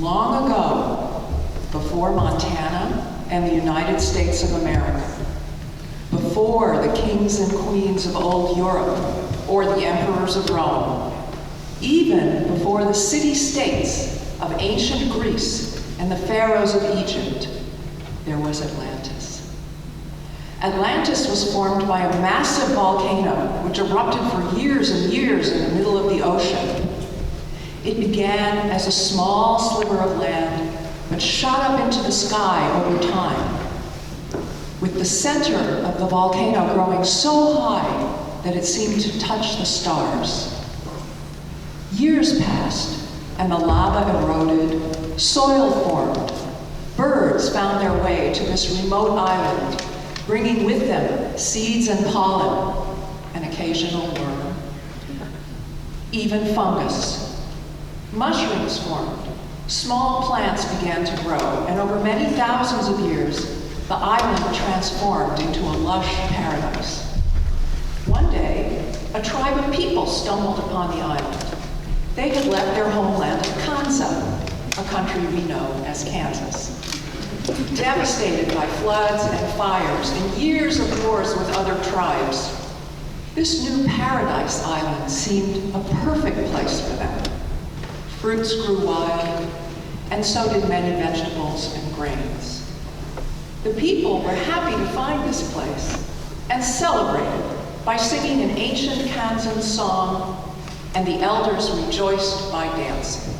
long ago, before Montana and the United States of America, before the kings and queens of old Europe or the emperors of Rome, even before the city-states of ancient Greece and the pharaohs of Egypt, there was Atlantis. Atlantis was formed by a massive volcano which erupted for years and years in the middle of the ocean. It began as a small sliver of land, but shot up into the sky over time, with the center of the volcano growing so high that it seemed to touch the stars. Years passed, and the lava eroded, soil formed. Birds found their way to this remote island, bringing with them seeds and pollen, an occasional worm, even fungus. Mushrooms formed. Small plants began to grow, and over many thousands of years, the island transformed into a lush paradise. One day, a tribe of people stumbled upon the island. They had left their homeland of Kansa, a country we know as Kansas. Devastated by floods and fires and years of wars with other tribes, this new paradise island seemed a perfect place for them. Fruits grew wild, and so did many vegetables and grains. The people were happy to find this place and celebrated by singing an ancient Kansan song, and the elders rejoiced by dancing.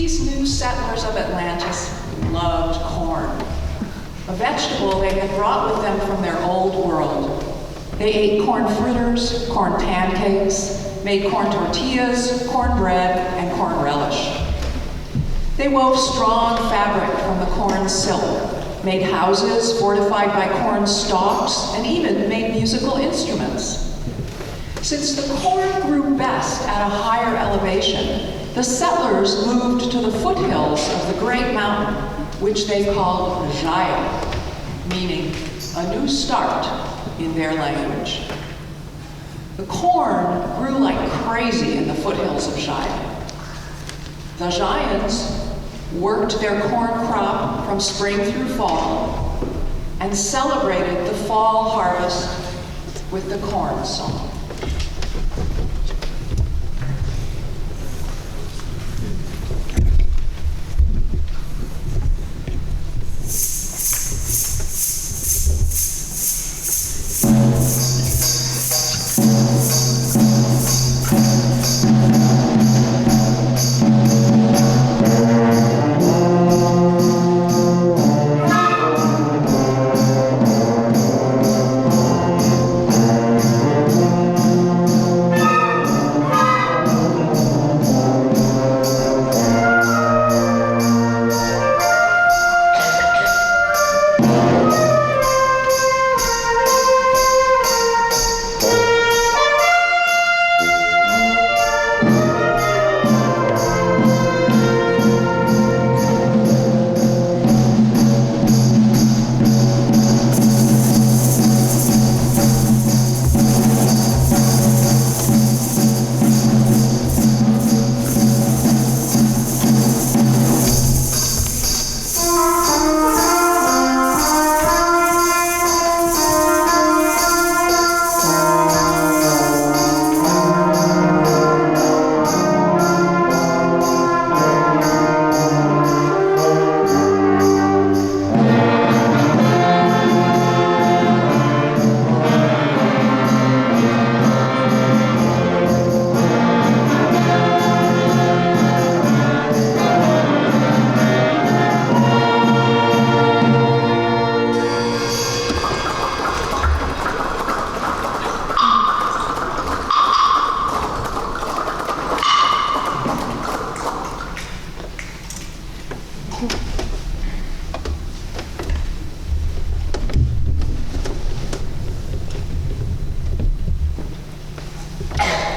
These new settlers of Atlantis loved corn, a vegetable they had brought with them from their old world. They ate corn fritters, corn pancakes, made corn tortillas, corn bread, and corn relish. They wove strong fabric from the corn silk, made houses fortified by corn stalks, and even made musical instruments. Since the corn grew best at a higher elevation, the settlers moved to the foothills of the great mountain, which they called Xaya, meaning a new start in their language. The corn grew like crazy in the foothills of Xaya. The Xayans worked their corn crop from spring through fall and celebrated the fall harvest with the corn song.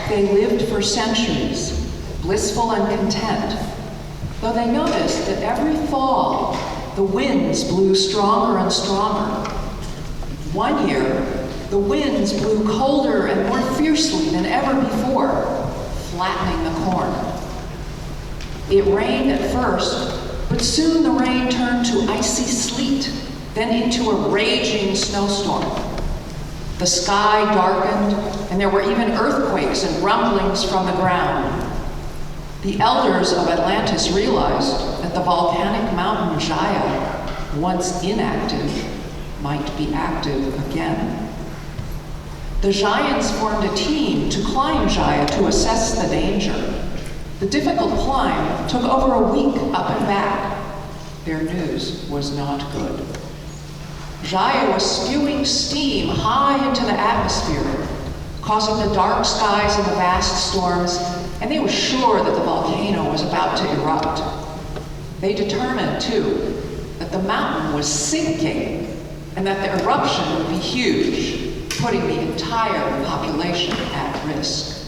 They lived for centuries, blissful and content, though they noticed that every fall, the winds blew stronger and stronger. One year, the winds blew colder and more fiercely than ever before, flattening the corn. It rained at first, but soon the rain turned to icy sleet, then into a raging snowstorm. The sky darkened, and there were even earthquakes and rumblings from the ground. The elders of Atlantis realized that the volcanic mountain Xaya, once inactive, might be active again. The Giants formed a team to climb Xaya to assess the danger. The difficult climb took over a week up and back. Their news was not good. Xaya was spewing steam high into the atmosphere, causing the dark skies and the vast storms, and they were sure that the volcano was about to erupt. They determined, too, that the mountain was sinking and that the eruption would be huge, putting the entire population at risk.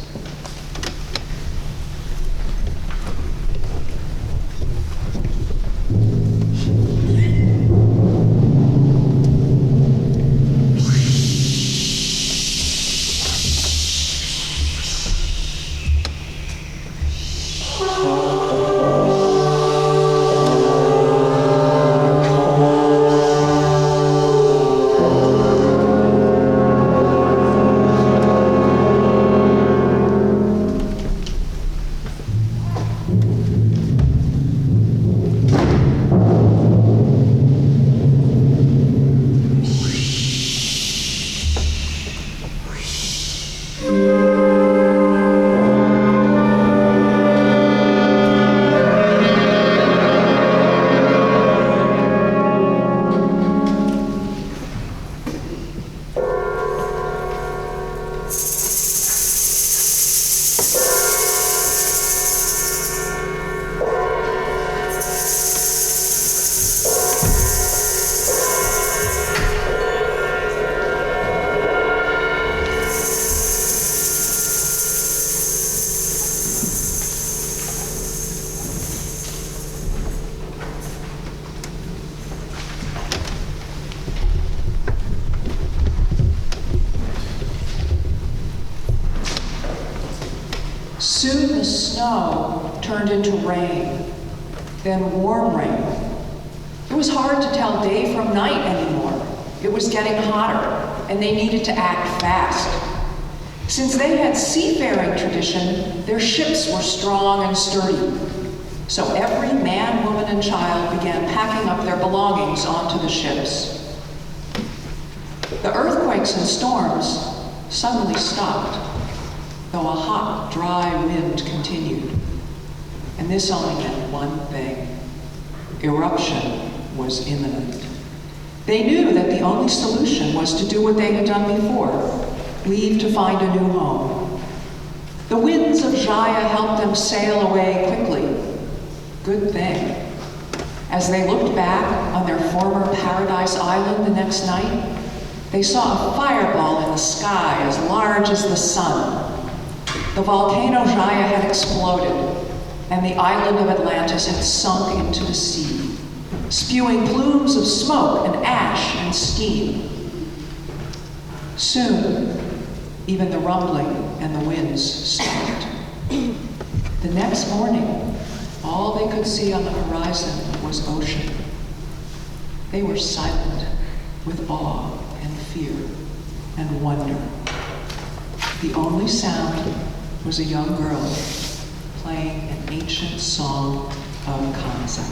snow turned into rain, then warm rain. It was hard to tell day from night anymore. It was getting hotter, and they needed to act fast. Since they had seafaring tradition, their ships were strong and sturdy. So every man, woman, and child began packing up their belongings onto the ships. The earthquakes and storms suddenly stopped, though a hot, dry wind continued. And this only meant one thing: eruption was imminent. They knew that the only solution was to do what they had done before: leave to find a new home. The winds of Xaya helped them sail away quickly. Good thing. As they looked back on their former paradise island the next night, they saw a fireball in the sky as large as the sun. The volcano Xaya had exploded, and the island of Atlantis had sunk into the sea, spewing plumes of smoke and ash and steam. Soon, even the rumbling and the winds stopped. The next morning, all they could see on the horizon was ocean. They were silent with awe and fear and wonder. The only sound was a young girl playing an ancient song of Kansa.